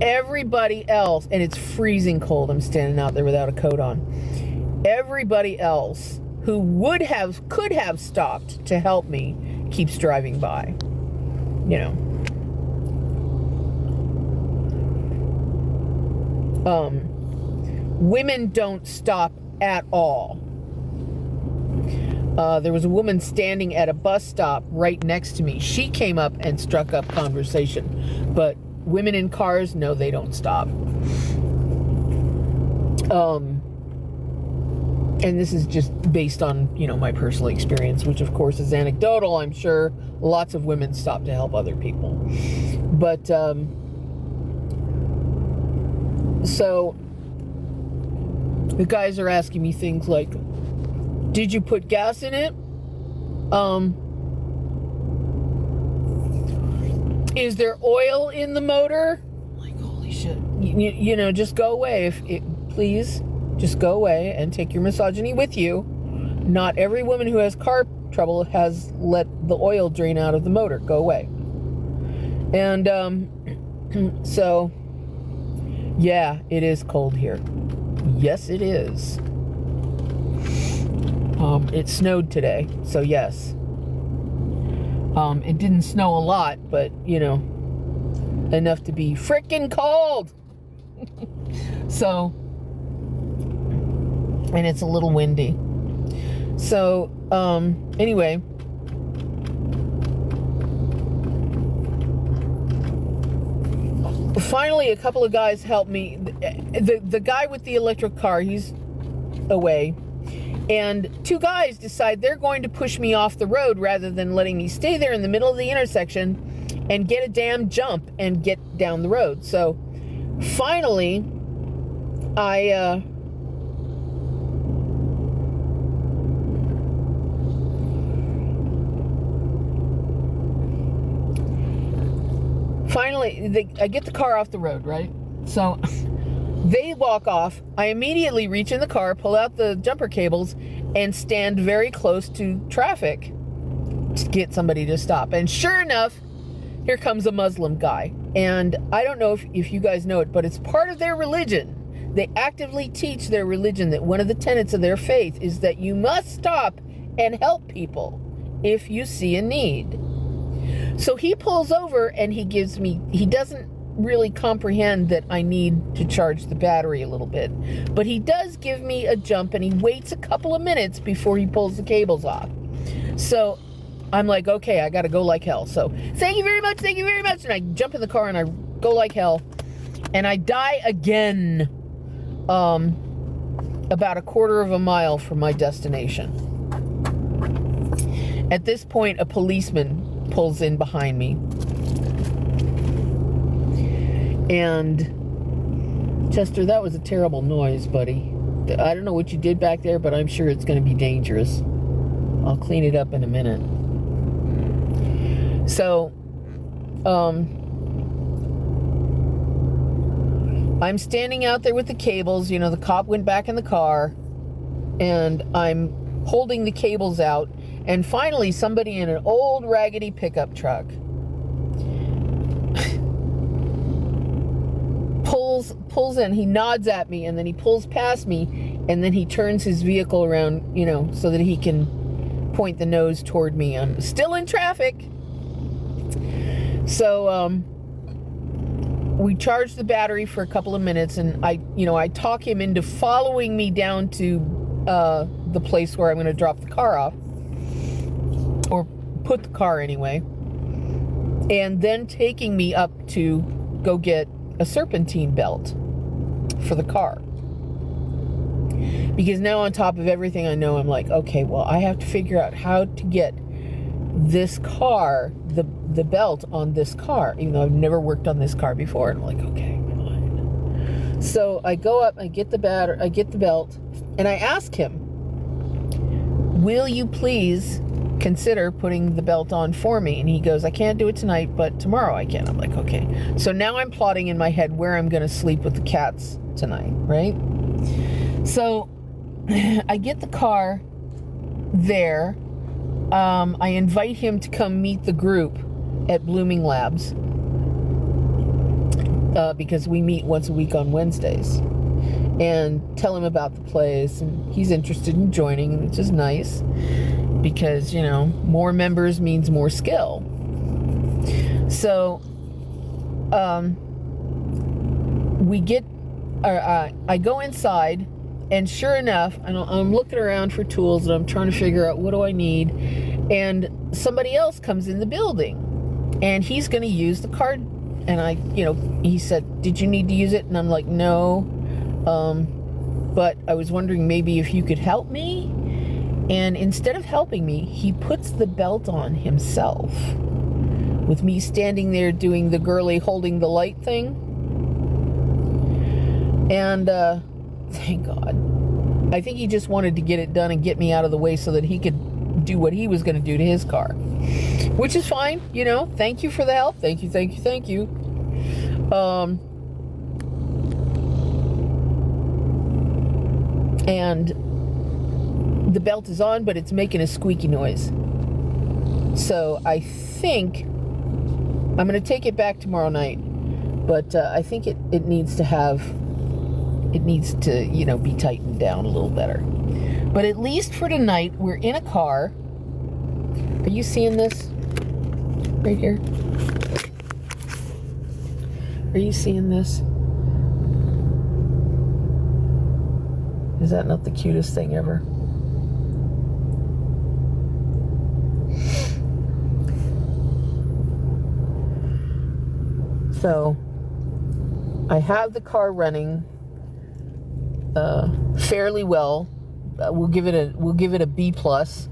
Everybody else, and it's freezing cold. I'm standing out there without a coat on. Everybody else who could have stopped to help me keeps driving by. You know. Women don't stop at all. There was a woman standing at a bus stop right next to me. She came up and struck up conversation. But women in cars, no, they don't stop. And this is just based on, my personal experience, which of course is anecdotal. I'm sure lots of women stop to help other people. But, so the guys are asking me things like, did you put gas in it? Is there oil in the motor? Like, holy shit. Just go away. Please, just go away and take your misogyny with you. Not every woman who has car trouble has let the oil drain out of the motor. Go away. And, so, yeah, it is cold here. Yes, it is. It snowed today, so yes. It didn't snow a lot, but, enough to be frickin' cold. So, and it's a little windy. So, anyway. Finally, a couple of guys helped me. The guy with the electric car, he's away. And two guys decide they're going to push me off the road rather than letting me stay there in the middle of the intersection and get a damn jump and get down the road. So finally, I get the car off the road, right? So they walk off. I immediately reach in the car, pull out the jumper cables, and stand very close to traffic to get somebody to stop. And sure enough, here comes a Muslim guy. And I don't know if you guys know it, but it's part of their religion. They actively teach their religion that one of the tenets of their faith is that you must stop and help people if you see a need. So he pulls over and he doesn't really comprehend that I need to charge the battery a little bit. But he does give me a jump and he waits a couple of minutes before he pulls the cables off. So I'm like, okay, I gotta go like hell. So thank you very much. And I jump in the car and I go like hell. And I die again about a quarter of a mile from my destination. At this point, a policeman pulls in behind me. And Chester, that was a terrible noise, buddy. I don't know what you did back there, but I'm sure it's going to be dangerous. I'll clean it up in a minute. So, I'm standing out there with the cables. The cop went back in the car, and I'm holding the cables out. And finally, somebody in an old raggedy pickup truck pulls in. He nods at me, and then he pulls past me, and then he turns his vehicle around, so that he can point the nose toward me. I'm still in traffic. So, we charge the battery for a couple of minutes, and I talk him into following me down to the place where I'm going to drop the car off, or put the car anyway, and then taking me up to go get a serpentine belt for the car. Because now, on top of everything I know, I'm like, okay, well, I have to figure out how to get this car, the belt on this car, even though I've never worked on this car before. And I'm like, okay, fine. So I go up, I get the belt, and I ask him, will you please consider putting the belt on for me? And he goes, I can't do it tonight, but tomorrow I can. I'm like, okay. So now I'm plotting in my head where I'm going to sleep with the cats tonight, right? So I get the car there. I invite him to come meet the group at Blooming Labs. because we meet once a week on Wednesdays, and tell him about the place, and he's interested in joining, which is nice because, you know, more members means more skill. So I go inside, and sure enough, I'm looking around for tools, and I'm trying to figure out what do I need, and somebody else comes in the building, and he's going to use the card, and he said, "Did you need to use it?" And I'm like, "No, but I was wondering maybe if you could help me." And instead of helping me, he puts the belt on himself, with me standing there doing the girly holding the light thing. And thank God. I think he just wanted to get it done and get me out of the way so that he could do what he was going to do to his car, which is fine. Thank you for the help. Thank you. And the belt is on, but it's making a squeaky noise. So I think I'm going to take it back tomorrow night, but I think it needs to be tightened down a little better. But at least for tonight, we're in a car. Are you seeing this right here? Are you seeing this? Is that not the cutest thing ever? So I have the car running fairly well. We'll give it a B plus.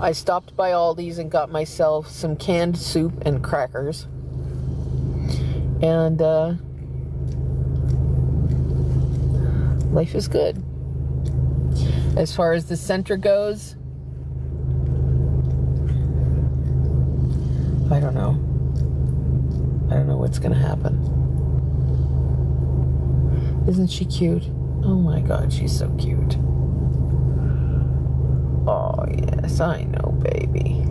I stopped by Aldi's and got myself some canned soup and crackers. And life is good. As far as the Sentra goes, I don't know what's going to happen. Isn't she cute? Oh my God, she's so cute. Oh yes, I know, baby.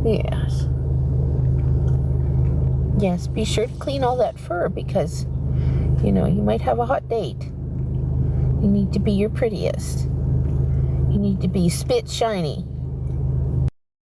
Yes. Yes, be sure to clean all that fur because, you might have a hot date. You need to be your prettiest. You need to be spit shiny.